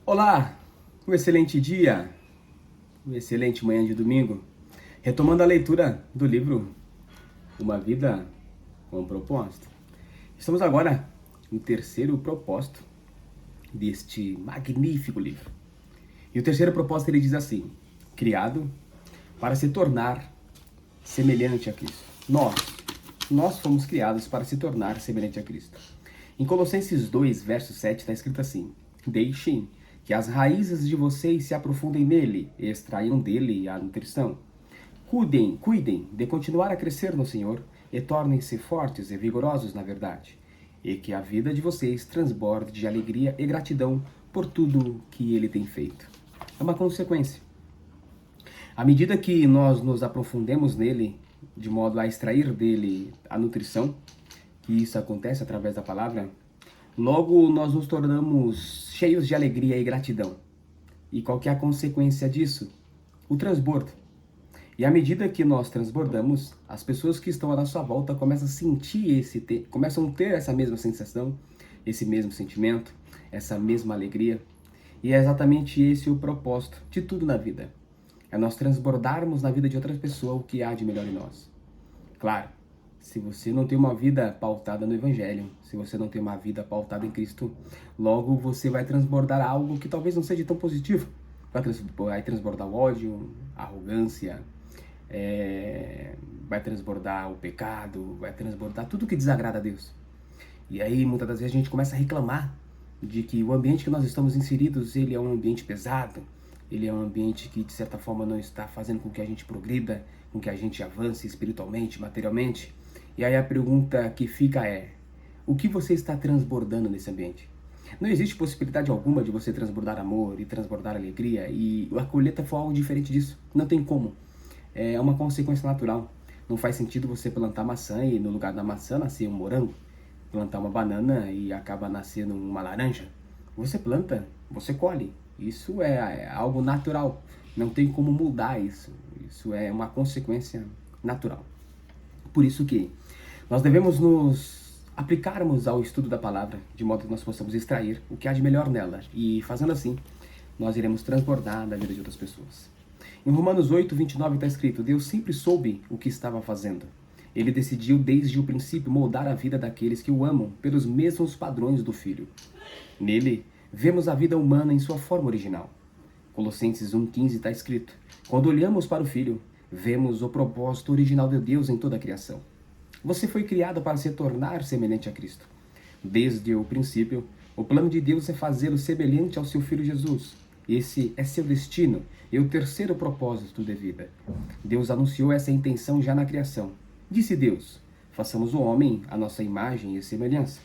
Olá, um excelente dia, uma excelente manhã de domingo. Retomando a leitura do livro Uma Vida com um Propósito. Estamos agora no terceiro propósito deste magnífico livro. E o terceiro propósito ele diz assim: criado para se tornar semelhante a Cristo. Nós fomos criados para se tornar semelhante a Cristo. Em Colossenses 2, verso 7, está escrito assim: deixem que as raízes de vocês se aprofundem nele e extraiam dele a nutrição. Cuidem de continuar a crescer no Senhor e tornem-se fortes e vigorosos na verdade. E que a vida de vocês transborde de alegria e gratidão por tudo que ele tem feito. É uma consequência. À medida que nós nos aprofundemos nele, de modo a extrair dele a nutrição, que isso acontece através da palavra, logo nós nos tornamos cheios de alegria e gratidão. E qual que é a consequência disso? O transbordo. E à medida que nós transbordamos, as pessoas que estão à nossa volta começam a sentir começam a ter essa mesma sensação, esse mesmo sentimento, essa mesma alegria. E é exatamente esse o propósito de tudo na vida. É nós transbordarmos na vida de outras pessoas o que há de melhor em nós. Claro, se você não tem uma vida pautada no Evangelho, se você não tem uma vida pautada em Cristo, logo você vai transbordar algo que talvez não seja tão positivo. Vai transbordar o ódio, a arrogância, vai transbordar o pecado, vai transbordar tudo que desagrada a Deus. E aí, muitas das vezes, a gente começa a reclamar de que o ambiente que nós estamos inseridos, ele é um ambiente pesado, ele é um ambiente que, de certa forma, não está fazendo com que a gente progrida, com que a gente avance espiritualmente, materialmente. E aí a pergunta que fica é: o que você está transbordando nesse ambiente? Não existe possibilidade alguma de você transbordar amor e transbordar alegria, e a colheita foi algo diferente disso. Não tem como. É uma consequência natural. Não faz sentido você plantar maçã e no lugar da maçã nascer um morango. Plantar uma banana e acaba nascendo uma laranja. Você planta, você colhe. Isso é algo natural. Não tem como mudar isso. Isso é uma consequência natural. Por isso que nós devemos nos aplicarmos ao estudo da palavra, de modo que nós possamos extrair o que há de melhor nela. E fazendo assim, nós iremos transbordar na vida de outras pessoas. Em Romanos 8, 29 está escrito: Deus sempre soube o que estava fazendo. Ele decidiu desde o princípio moldar a vida daqueles que o amam pelos mesmos padrões do Filho. Nele, vemos a vida humana em sua forma original. Colossenses 1,15 está escrito: quando olhamos para o Filho, vemos o propósito original de Deus em toda a criação. Você foi criado para se tornar semelhante a Cristo. Desde o princípio, o plano de Deus é fazê-lo semelhante ao seu Filho Jesus. Esse é seu destino e o terceiro propósito de vida. Deus anunciou essa intenção já na criação. Disse Deus: façamos o homem à nossa imagem e semelhança.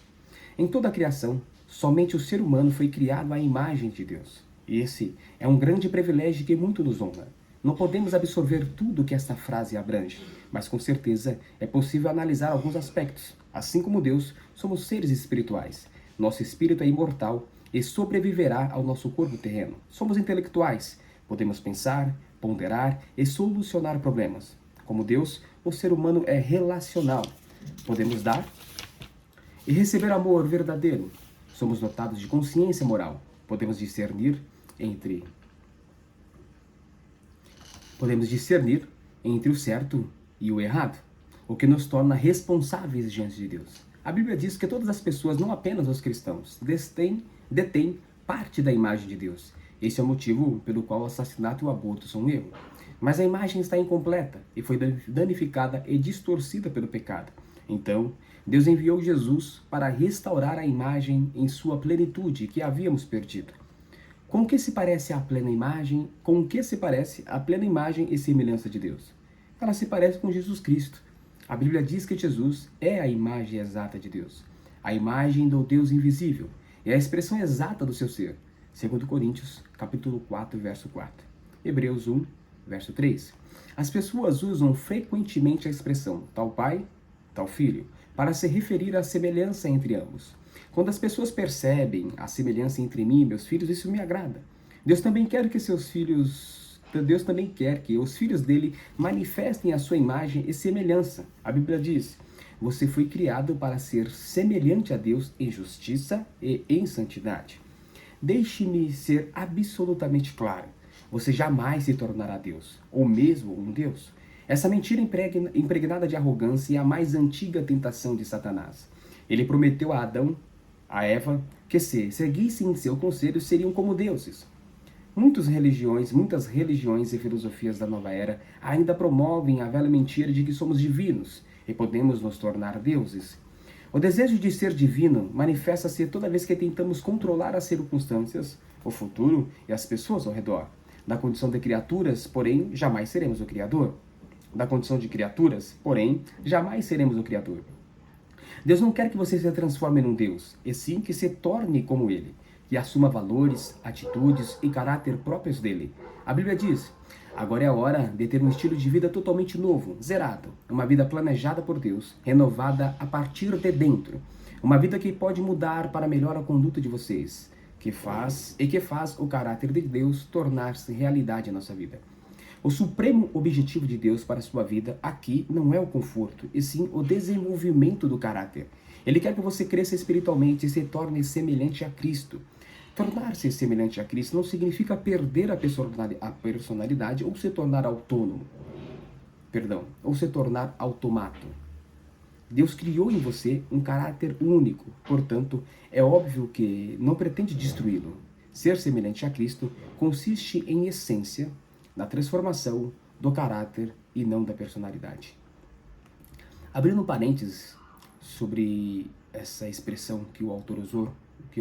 Em toda a criação, somente o ser humano foi criado à imagem de Deus. Esse é um grande privilégio que muito nos honra. Não podemos absorver tudo que esta frase abrange, mas com certeza é possível analisar alguns aspectos. Assim como Deus, somos seres espirituais. Nosso espírito é imortal e sobreviverá ao nosso corpo terreno. Somos intelectuais, podemos pensar, ponderar e solucionar problemas. Como Deus, o ser humano é relacional. Podemos dar e receber amor verdadeiro. Somos dotados de consciência moral. Podemos discernir entre o certo e o errado, o que nos torna responsáveis diante de Deus. A Bíblia diz que todas as pessoas, não apenas os cristãos, detêm parte da imagem de Deus. Esse é o motivo pelo qual o assassinato e o aborto são um erro. Mas a imagem está incompleta e foi danificada e distorcida pelo pecado. Então, Deus enviou Jesus para restaurar a imagem em sua plenitude que havíamos perdido. Com que se parece a plena imagem? Com que se parece a plena imagem e semelhança de Deus? Ela se parece com Jesus Cristo. A Bíblia diz que Jesus é a imagem exata de Deus, a imagem do Deus invisível, é a expressão exata do seu ser. 2 Coríntios, capítulo 4, verso 4. Hebreus 1, verso 3. As pessoas usam frequentemente a expressão tal pai, tal filho, para se referir à semelhança entre ambos. Quando as pessoas percebem a semelhança entre mim e meus filhos, isso me agrada. Deus também quer que os filhos dele manifestem a sua imagem e semelhança. A Bíblia diz: você foi criado para ser semelhante a Deus em justiça e em santidade. Deixe-me ser absolutamente claro. Você jamais se tornará Deus, ou mesmo um Deus. Essa mentira impregnada de arrogância é a mais antiga tentação de Satanás. Ele prometeu a Adão, a Eva, que se seguissem seu conselho seriam como deuses. Muitas religiões e filosofias da nova era ainda promovem a velha mentira de que somos divinos e podemos nos tornar deuses. O desejo de ser divino manifesta-se toda vez que tentamos controlar as circunstâncias, o futuro e as pessoas ao redor. Na condição de criaturas, porém, jamais seremos o Criador. Da condição de criaturas, porém, jamais seremos o Criador. Deus não quer que você se transforme num Deus, e sim que se torne como Ele, que assuma valores, atitudes e caráter próprios dele. A Bíblia diz: agora é a hora de ter um estilo de vida totalmente novo, zerado, uma vida planejada por Deus, renovada a partir de dentro, uma vida que pode mudar para melhor a conduta de vocês, que faz o caráter de Deus tornar-se realidade em nossa vida. O supremo objetivo de Deus para a sua vida aqui não é o conforto, e sim o desenvolvimento do caráter. Ele quer que você cresça espiritualmente e se torne semelhante a Cristo. Tornar-se semelhante a Cristo não significa perder a personalidade ou se tornar autônomo. Ou se tornar automato. Deus criou em você um caráter único, portanto, é óbvio que não pretende destruí-lo. Ser semelhante a Cristo consiste, em essência, na transformação do caráter e não da personalidade. Abrindo um parênteses sobre essa expressão que o autor usou, que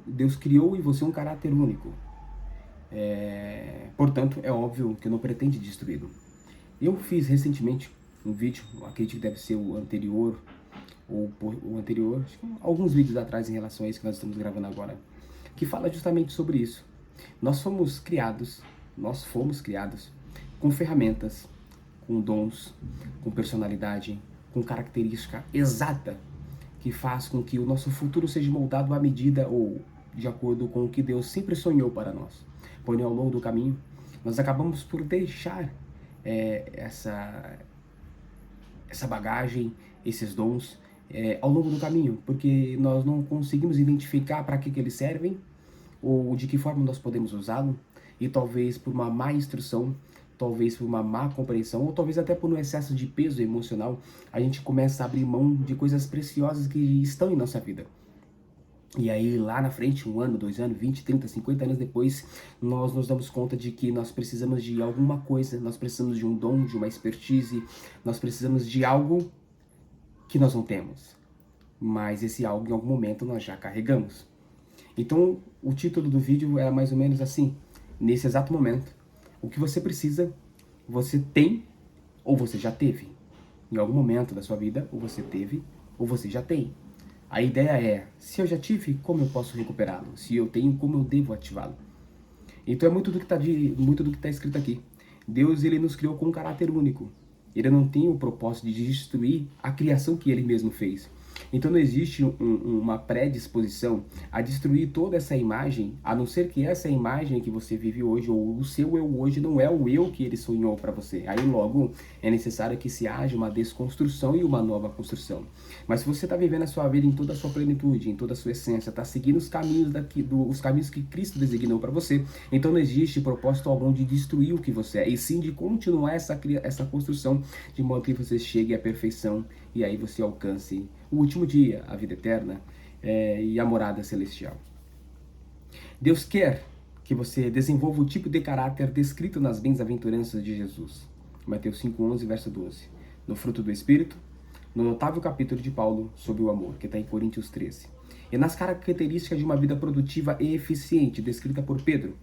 Deus criou em você um caráter único. Portanto, é óbvio que não pretende destruí-lo. Eu fiz recentemente um vídeo, acredito que deve ser o anterior, acho que alguns vídeos atrás em relação a isso que nós estamos gravando agora, que fala justamente sobre isso. Nós fomos criados com ferramentas, com dons, com personalidade, com característica exata que faz com que o nosso futuro seja moldado à medida ou de acordo com o que Deus sempre sonhou para nós. Porém, ao longo do caminho, nós acabamos por deixar essa bagagem, esses dons, ao longo do caminho, porque nós não conseguimos identificar para que eles servem ou de que forma nós podemos usá-lo, e talvez por uma má instrução, talvez por uma má compreensão, ou talvez até por um excesso de peso emocional, a gente começa a abrir mão de coisas preciosas que estão em nossa vida. E aí lá na frente, 1 ano, 2 anos, 20, 30, 50 anos depois, nós nos damos conta de que nós precisamos de alguma coisa, nós precisamos de um dom, de uma expertise, nós precisamos de algo que nós não temos. Mas esse algo em algum momento nós já carregamos. Então o título do vídeo era mais ou menos assim: nesse exato momento, o que você precisa, você tem ou você já teve. Em algum momento da sua vida, ou você teve ou você já tem. A ideia é, se eu já tive, como eu posso recuperá-lo? Se eu tenho, como eu devo ativá-lo? Então é muito do que está escrito aqui. Deus, ele nos criou com um caráter único. Ele não tem o propósito de destruir a criação que ele mesmo fez. Então não existe uma predisposição a destruir toda essa imagem, a não ser que essa imagem que você vive hoje, ou o seu eu hoje, não é o eu que ele sonhou para você. Aí logo é necessário que se haja uma desconstrução e uma nova construção. Mas se você está vivendo a sua vida em toda a sua plenitude, em toda a sua essência, está seguindo os caminhos os caminhos que Cristo designou para você, então não existe propósito algum de destruir o que você é, e sim de continuar essa construção, de modo que você chegue à perfeição e aí você alcance o último dia, a vida eterna e a morada celestial. Deus quer que você desenvolva o tipo de caráter descrito nas bem-aventuranças de Jesus. Mateus 5:11, verso 12. No fruto do Espírito, no notável capítulo de Paulo sobre o amor, que está em Coríntios 13. E nas características de uma vida produtiva e eficiente, descrita por Pedro,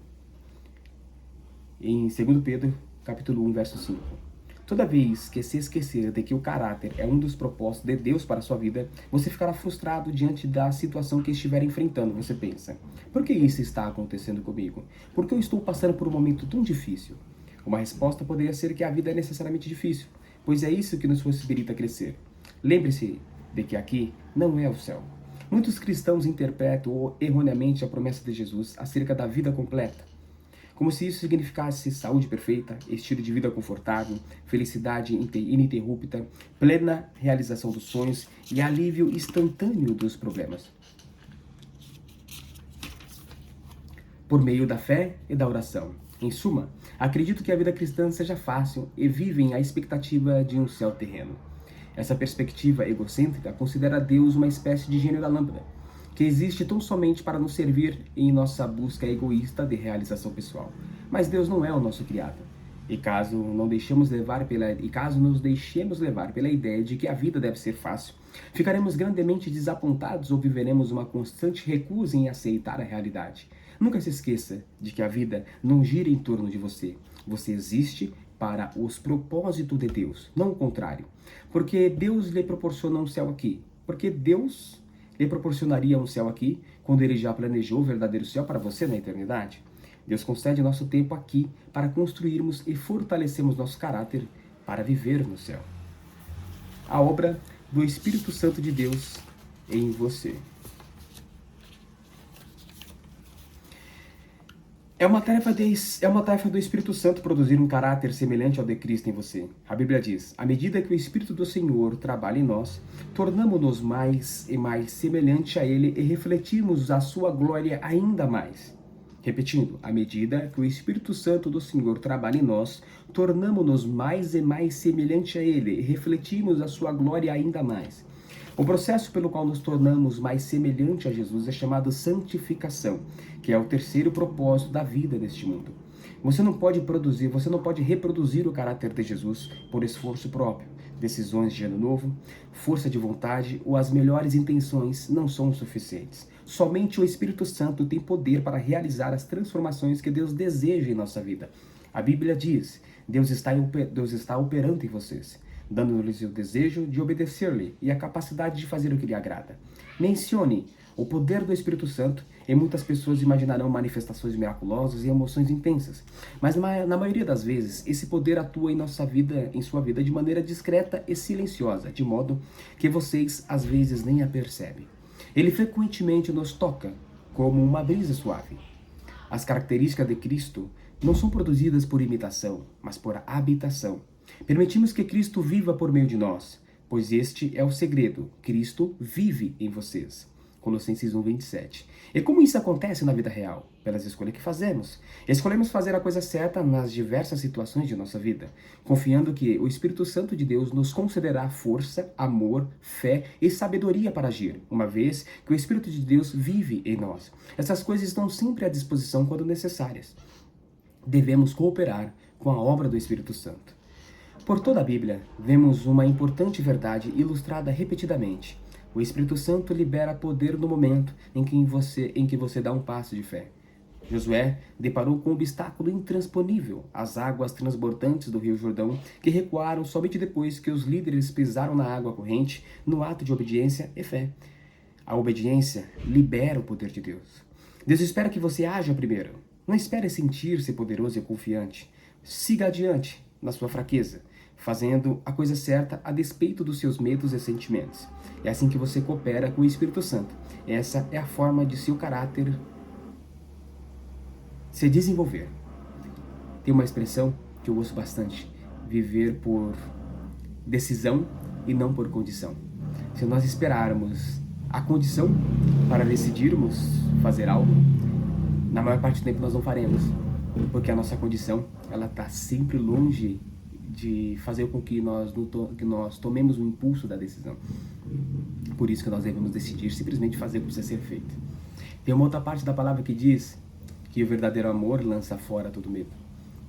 em 2 Pedro, capítulo 1, verso 5. Toda vez que se esquecer de que o caráter é um dos propósitos de Deus para a sua vida, você ficará frustrado diante da situação que estiver enfrentando. Você pensa, por que isso está acontecendo comigo? Por que eu estou passando por um momento tão difícil? Uma resposta poderia ser que a vida é necessariamente difícil, pois é isso que nos possibilita crescer. Lembre-se de que aqui não é o céu. Muitos cristãos interpretam erroneamente a promessa de Jesus acerca da vida completa. como se isso significasse saúde perfeita, estilo de vida confortável, felicidade ininterrupta, plena realização dos sonhos e alívio instantâneo dos problemas. Por meio da fé e da oração. Em suma, acredito que a vida cristã seja fácil e vivem a expectativa de um céu terreno. Essa perspectiva egocêntrica considera Deus uma espécie de gênio da lâmpada, que existe tão somente para nos servir em nossa busca egoísta de realização pessoal. Mas Deus não é o nosso criado. E caso nos deixemos levar pela ideia de que a vida deve ser fácil, ficaremos grandemente desapontados ou viveremos uma constante recusa em aceitar a realidade. Nunca se esqueça de que a vida não gira em torno de você. Você existe para os propósitos de Deus, não o contrário. Porque Deus lhe proporciona um céu aqui. Porque Deus lhe proporcionaria um céu aqui quando Ele já planejou o verdadeiro céu para você na eternidade. Deus concede nosso tempo aqui para construirmos e fortalecermos nosso caráter para viver no céu. A obra do Espírito Santo de Deus em você. É uma tarefa do Espírito Santo produzir um caráter semelhante ao de Cristo em você. A Bíblia diz: à medida que o Espírito do Senhor trabalha em nós, tornamo-nos mais e mais semelhante a Ele e refletimos a sua glória ainda mais. Repetindo, à medida que o Espírito Santo do Senhor trabalha em nós, tornamo-nos mais e mais semelhante a Ele e refletimos a sua glória ainda mais. O processo pelo qual nos tornamos mais semelhante a Jesus é chamado santificação, que é o terceiro propósito da vida neste mundo. Você não pode reproduzir o caráter de Jesus por esforço próprio. Decisões de ano novo, força de vontade ou as melhores intenções não são suficientes. Somente o Espírito Santo tem poder para realizar as transformações que Deus deseja em nossa vida. A Bíblia diz: Deus está operando em vocês, dando-lhes o desejo de obedecer-lhe e a capacidade de fazer o que lhe agrada. Mencione o poder do Espírito Santo e muitas pessoas imaginarão manifestações miraculosas e emoções intensas. Mas na maioria das vezes, esse poder atua em sua vida de maneira discreta e silenciosa, de modo que vocês às vezes nem a percebem. Ele frequentemente nos toca como uma brisa suave. As características de Cristo não são produzidas por imitação, mas por habitação. Permitimos que Cristo viva por meio de nós, pois este é o segredo. Cristo vive em vocês. Colossenses 1:27. E como isso acontece na vida real? Pelas escolhas que fazemos. Escolhemos fazer a coisa certa nas diversas situações de nossa vida, confiando que o Espírito Santo de Deus nos concederá força, amor, fé e sabedoria para agir, uma vez que o Espírito de Deus vive em nós. Essas coisas estão sempre à disposição quando necessárias. Devemos cooperar com a obra do Espírito Santo. Por toda a Bíblia, vemos uma importante verdade ilustrada repetidamente. O Espírito Santo libera poder no momento em que você dá um passo de fé. Josué deparou com um obstáculo intransponível, as águas transbordantes do Rio Jordão, que recuaram somente depois que os líderes pisaram na água corrente no ato de obediência e fé. A obediência libera o poder de Deus. Deus espera que você haja primeiro. Não espere sentir-se poderoso e confiante. Siga adiante na sua fraqueza, fazendo a coisa certa a despeito dos seus medos e sentimentos. É assim que você coopera com o Espírito Santo. Essa é a forma de seu caráter se desenvolver. Tem uma expressão que eu uso bastante: viver por decisão e não por condição. Se nós esperarmos a condição para decidirmos fazer algo, na maior parte do tempo nós não faremos, porque a nossa condição ela está sempre longe de fazer com que nós tomemos o impulso da decisão. Por isso que nós devemos decidir simplesmente fazer o que precisa ser feito. Tem uma outra parte da palavra que diz que o verdadeiro amor lança fora todo medo.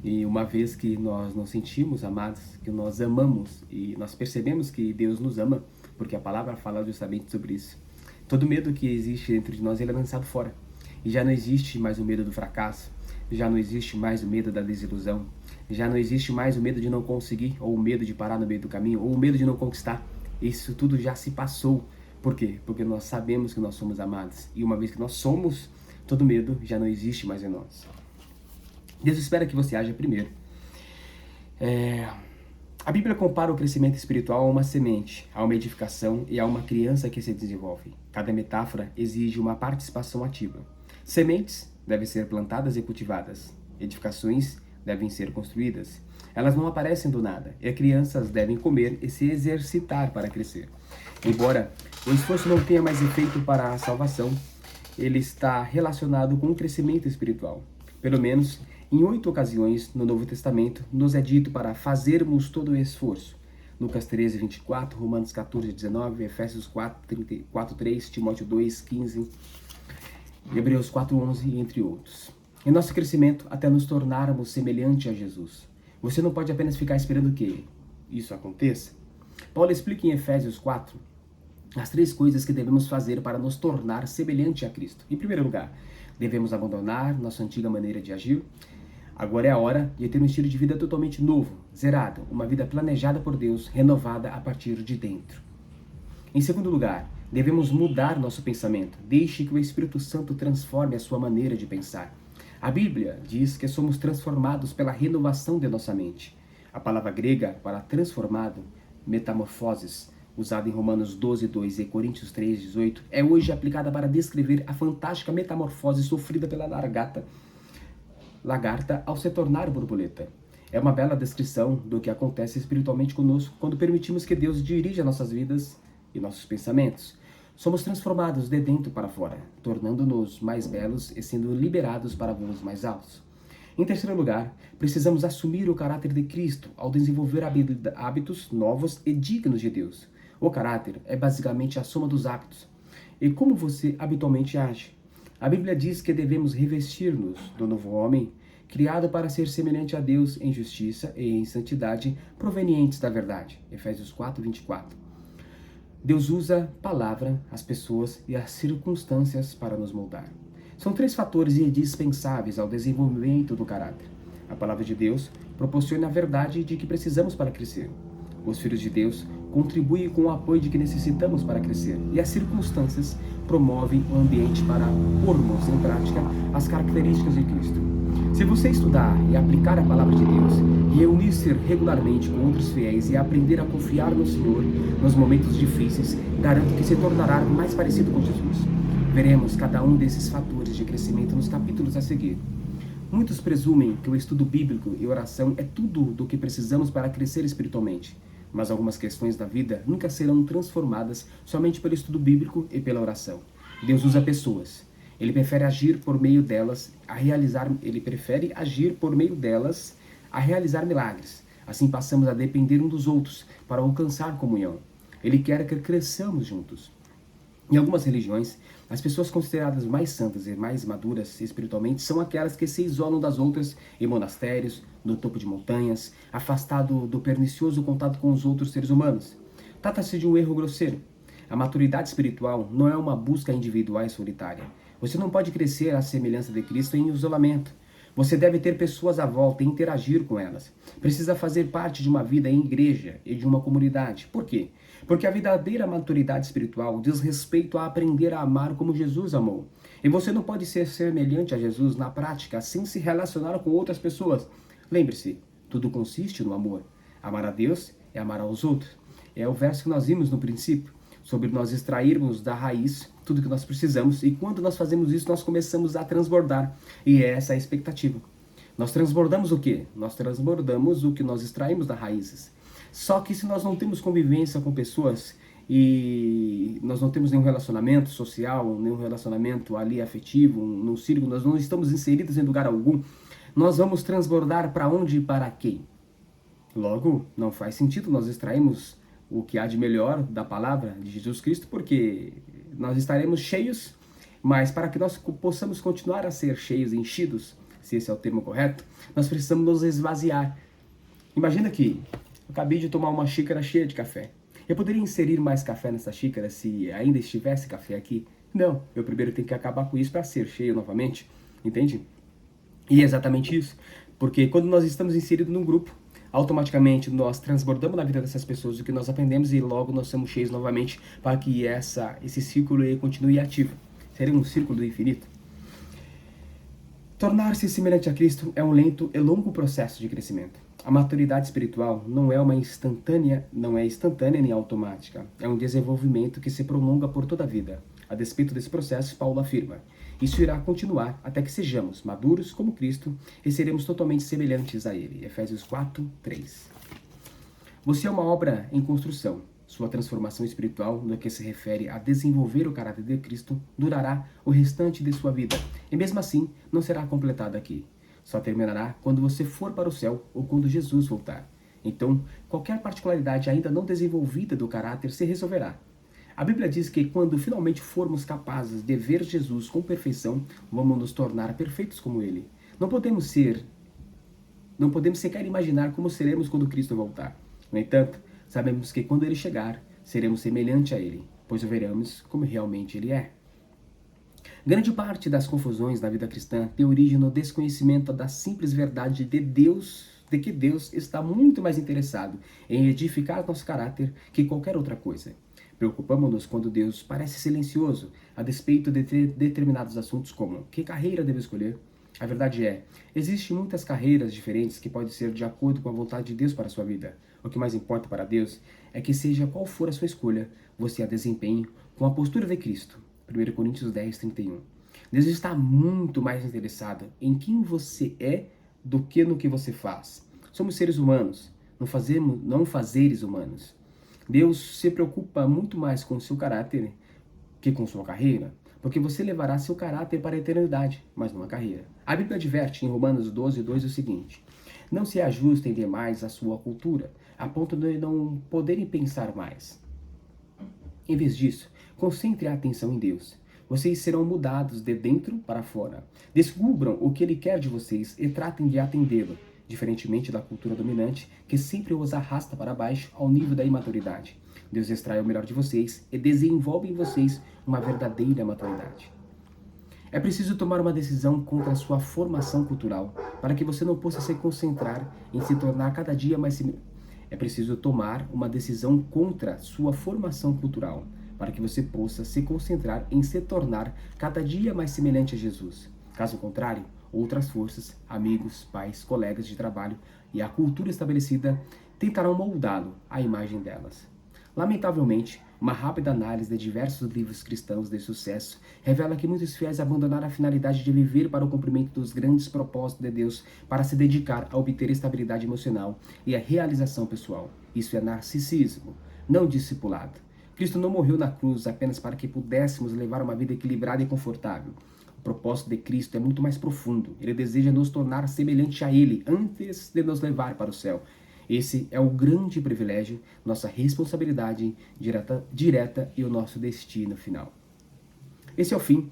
E uma vez que nós nos sentimos amados, que nós amamos e nós percebemos que Deus nos ama, porque a palavra fala justamente sobre isso, todo medo que existe dentro de nós ele é lançado fora. E já não existe mais o medo do fracasso, já não existe mais o medo da desilusão, já não existe mais o medo de não conseguir, ou o medo de parar no meio do caminho, ou o medo de não conquistar. Isso tudo já se passou. Por quê? Porque nós sabemos que nós somos amados. E uma vez que nós somos, todo medo já não existe mais em nós. Deus espera que você haja primeiro. A Bíblia compara o crescimento espiritual a uma semente, a uma edificação e a uma criança que se desenvolve. Cada metáfora exige uma participação ativa. Sementes devem ser plantadas e cultivadas. edificações devem ser construídas. Elas não aparecem do nada, e crianças devem comer e se exercitar para crescer. Embora o esforço não tenha mais efeito para a salvação, ele está relacionado com o crescimento espiritual. Pelo menos em 8 ocasiões no Novo Testamento nos é dito para fazermos todo o esforço. Lucas 13, 24, Romanos 14, 19, Efésios 4, 3, Timóteo 2, 15, Hebreus 4, 11, entre outros. Em nosso crescimento, até nos tornarmos semelhante a Jesus. Você não pode apenas ficar esperando que isso aconteça. Paulo explica em Efésios 4 as 3 coisas que devemos fazer para nos tornar semelhante a Cristo. Em primeiro lugar, devemos abandonar nossa antiga maneira de agir. Agora é a hora de ter um estilo de vida totalmente novo, zerado, uma vida planejada por Deus, renovada a partir de dentro. Em segundo lugar, devemos mudar nosso pensamento. Deixe que o Espírito Santo transforme a sua maneira de pensar. A Bíblia diz que somos transformados pela renovação de nossa mente. A palavra grega para transformado, metamorfoses, usada em Romanos 12, 2 e Coríntios 3, 18, é hoje aplicada para descrever a fantástica metamorfose sofrida pela lagarta ao se tornar borboleta. É uma bela descrição do que acontece espiritualmente conosco quando permitimos que Deus dirija nossas vidas e nossos pensamentos. Somos transformados de dentro para fora, tornando-nos mais belos e sendo liberados para voos mais altos. Em terceiro lugar, precisamos assumir o caráter de Cristo ao desenvolver hábitos novos e dignos de Deus. O caráter é basicamente a soma dos hábitos. E como você habitualmente age? A Bíblia diz que devemos revestir-nos do novo homem, criado para ser semelhante a Deus em justiça e em santidade provenientes da verdade. Efésios 4, 24. Deus usa a palavra, as pessoas e as circunstâncias para nos moldar. São 3 fatores indispensáveis ao desenvolvimento do caráter. A palavra de Deus proporciona a verdade de que precisamos para crescer. Os filhos de Deus contribuem com o apoio de que necessitamos para crescer. E as circunstâncias promovem o ambiente para pormos em prática as características de Cristo. Se você estudar e aplicar a palavra de Deus, reunir-se regularmente com outros fiéis e aprender a confiar no Senhor nos momentos difíceis, garanto que se tornará mais parecido com Jesus. Veremos cada um desses fatores de crescimento nos capítulos a seguir. Muitos presumem que o estudo bíblico e oração é tudo do que precisamos para crescer espiritualmente, mas algumas questões da vida nunca serão transformadas somente pelo estudo bíblico e pela oração. Deus usa pessoas. Ele prefere agir por meio delas a realizar milagres. Assim passamos a depender um dos outros para alcançar comunhão. Ele quer que cresçamos juntos. Em algumas religiões, as pessoas consideradas mais santas e mais maduras espiritualmente são aquelas que se isolam das outras em monastérios, no topo de montanhas, afastado do pernicioso contato com os outros seres humanos. Trata-se de um erro grosseiro. A maturidade espiritual não é uma busca individual e solitária. Você não pode crescer à semelhança de Cristo em isolamento. Você deve ter pessoas à volta e interagir com elas. Precisa fazer parte de uma vida em igreja e de uma comunidade. Por quê? Porque a verdadeira maturidade espiritual diz respeito a aprender a amar como Jesus amou. E você não pode ser semelhante a Jesus na prática sem se relacionar com outras pessoas. Lembre-se, tudo consiste no amor. Amar a Deus é amar aos outros. É o verso que nós vimos no princípio, sobre nós extrairmos da raiz tudo que nós precisamos, e quando nós fazemos isso, nós começamos a transbordar, e é essa a expectativa. Nós transbordamos o quê? Nós transbordamos o que nós extraímos das raízes. Só que se nós não temos convivência com pessoas, e nós não temos nenhum relacionamento social, nenhum relacionamento ali afetivo, num círculo, nós não estamos inseridos em lugar algum, nós vamos transbordar para onde e para quem? Logo, não faz sentido nós extrairmos o que há de melhor da palavra de Jesus Cristo, porque nós estaremos cheios, mas para que nós possamos continuar a ser cheios, enchidos, se esse é o termo correto, nós precisamos nos esvaziar. Imagina que eu acabei de tomar uma xícara cheia de café. Eu poderia inserir mais café nessa xícara se ainda estivesse café aqui? Não, eu primeiro tenho que acabar com isso para ser cheio novamente, entende? E é exatamente isso, porque quando nós estamos inseridos num grupo, automaticamente nós transbordamos na vida dessas pessoas o que nós aprendemos e logo nós somos cheios novamente para que esse círculo continue ativo. Seria um círculo do infinito. Tornar-se semelhante a Cristo é um lento e longo processo de crescimento. A maturidade espiritual não é instantânea nem automática. É um desenvolvimento que se prolonga por toda a vida. A despeito desse processo, Paulo afirma: isso irá continuar até que sejamos maduros como Cristo e seremos totalmente semelhantes a Ele. Efésios 4:3. Você é uma obra em construção. Sua transformação espiritual, no que se refere a desenvolver o caráter de Cristo, durará o restante de sua vida, e mesmo assim não será completada aqui. Só terminará quando você for para o céu ou quando Jesus voltar. Então, qualquer particularidade ainda não desenvolvida do caráter se resolverá. A Bíblia diz que quando finalmente formos capazes de ver Jesus com perfeição, vamos nos tornar perfeitos como Ele. Não podemos sequer imaginar como seremos quando Cristo voltar. No entanto, sabemos que quando Ele chegar, seremos semelhantes a Ele, pois o veremos como realmente Ele é. Grande parte das confusões na vida cristã tem origem no desconhecimento da simples verdade de que Deus está muito mais interessado em edificar nosso caráter que qualquer outra coisa. Preocupamos-nos quando Deus parece silencioso a despeito de determinados assuntos como que carreira devo escolher. A verdade é, existem muitas carreiras diferentes que podem ser de acordo com a vontade de Deus para a sua vida. O que mais importa para Deus é que seja qual for a sua escolha, você a desempenhe com a postura de Cristo. 1 Coríntios 10:31. Deus está muito mais interessado em quem você é do que no que você faz. Somos seres humanos, não fazeres humanos. Deus se preocupa muito mais com o seu caráter que com sua carreira, porque você levará seu caráter para a eternidade, mas não a carreira. A Bíblia adverte em Romanos 12:2 o seguinte: não se ajustem demais à sua cultura, a ponto de não poderem pensar mais. Em vez disso, concentre a atenção em Deus. Vocês serão mudados de dentro para fora. Descubram o que Ele quer de vocês e tratem de atendê-lo, diferentemente da cultura dominante, que sempre os arrasta para baixo ao nível da imaturidade. Deus extrai o melhor de vocês e desenvolve em vocês uma verdadeira maturidade. É preciso tomar uma decisão contra a sua formação cultural, para que você não possa se concentrar em se tornar cada dia mais É preciso tomar uma decisão contra sua formação cultural, para que você possa se concentrar em se tornar cada dia mais semelhante a Jesus. Caso contrário, outras forças, amigos, pais, colegas de trabalho e a cultura estabelecida tentarão moldá-lo à imagem delas. Lamentavelmente, uma rápida análise de diversos livros cristãos de sucesso revela que muitos fiéis abandonaram a finalidade de viver para o cumprimento dos grandes propósitos de Deus para se dedicar a obter estabilidade emocional e a realização pessoal. Isso é narcisismo, não discipulado. Cristo não morreu na cruz apenas para que pudéssemos levar uma vida equilibrada e confortável. O propósito de Cristo é muito mais profundo. Ele deseja nos tornar semelhante a Ele antes de nos levar para o céu. Esse é o grande privilégio, nossa responsabilidade direta e o nosso destino final. Esse é o fim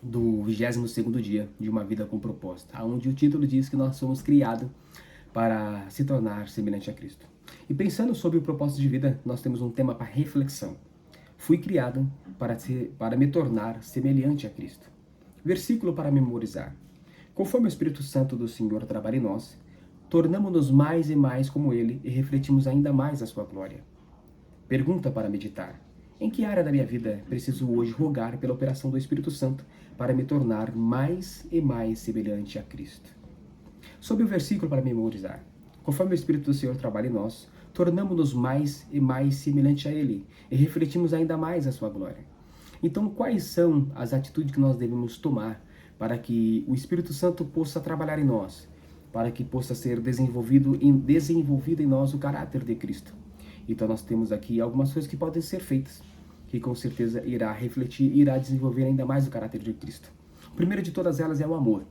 do 22º dia de uma vida com propósito, onde o título diz que nós somos criados para se tornar semelhante a Cristo. E pensando sobre o propósito de vida, nós temos um tema para reflexão. Fui criado para me tornar semelhante a Cristo. Versículo para memorizar. Conforme o Espírito Santo do Senhor trabalha em nós, tornamo-nos mais e mais como Ele e refletimos ainda mais a sua glória. Pergunta para meditar. Em que área da minha vida preciso hoje rogar pela operação do Espírito Santo para me tornar mais e mais semelhante a Cristo? Sobre o versículo para memorizar. Conforme o Espírito do Senhor trabalha em nós, tornamo-nos mais e mais semelhante a Ele e refletimos ainda mais a sua glória. Então, quais são as atitudes que nós devemos tomar para que o Espírito Santo possa trabalhar em nós, para que possa ser desenvolvido em nós o caráter de Cristo? Então nós temos aqui algumas coisas que podem ser feitas, que com certeza irá refletir, irá desenvolver ainda mais o caráter de Cristo. O primeiro de todas elas é o amor.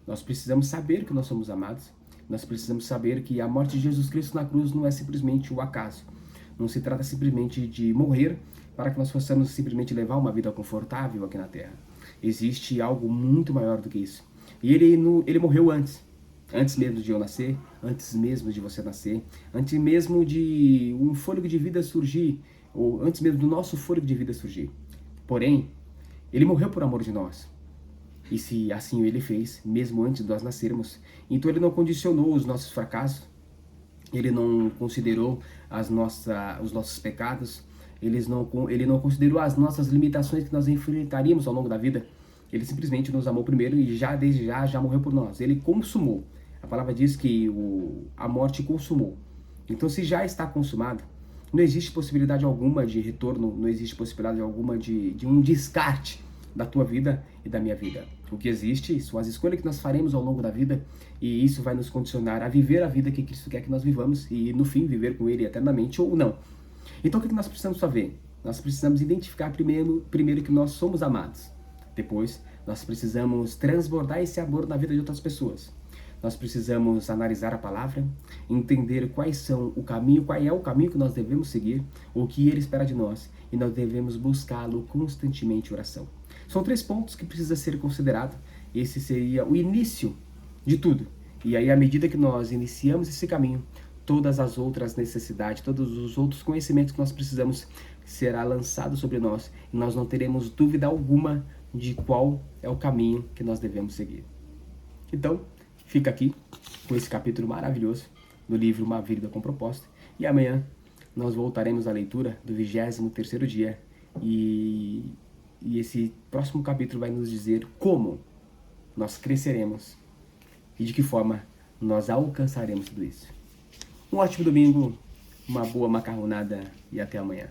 Nós precisamos saber que nós somos amados, nós precisamos saber que a morte de Jesus Cristo na cruz não é simplesmente o acaso. Não se trata simplesmente de morrer para que nós possamos simplesmente levar uma vida confortável aqui na Terra. Existe algo muito maior do que isso. E ele morreu antes mesmo de eu nascer, antes mesmo de você nascer, antes mesmo de um fôlego de vida surgir, ou antes mesmo do nosso fôlego de vida surgir. Porém, ele morreu por amor de nós. E se assim ele fez, mesmo antes de nós nascermos, então ele não condicionou os nossos fracassos, ele não considerou os nossos pecados, ele não considerou as nossas limitações que nós enfrentaríamos ao longo da vida. Ele simplesmente nos amou primeiro e desde já morreu por nós. Ele consumou. A palavra diz que a morte consumou. Então, se já está consumado, Não existe possibilidade alguma de retorno, não existe possibilidade alguma de um descarte da tua vida e da minha vida. O que existe são as escolhas que nós faremos ao longo da vida, e isso vai nos condicionar a viver a vida que Cristo quer que nós vivamos e, no fim, viver com Ele eternamente ou não. Então, o que nós precisamos fazer? Nós precisamos identificar primeiro que nós somos amados. Depois, nós precisamos transbordar esse amor na vida de outras pessoas. Nós precisamos analisar a palavra, entender qual é o caminho que nós devemos seguir, o que Ele espera de nós, e nós devemos buscá-lo constantemente em oração. São 3 pontos que precisa ser considerado. Esse seria o início de tudo. E aí, à medida que nós iniciamos esse caminho, todas as outras necessidades, todos os outros conhecimentos que nós precisamos será lançado sobre nós, e nós não teremos dúvida alguma de qual é o caminho que nós devemos seguir. Então, fica aqui com esse capítulo maravilhoso do livro Uma Vida com Propósito, e amanhã nós voltaremos à leitura do 23º dia, e esse próximo capítulo vai nos dizer como nós cresceremos e de que forma nós alcançaremos tudo isso. Um ótimo domingo, uma boa macarronada e até amanhã.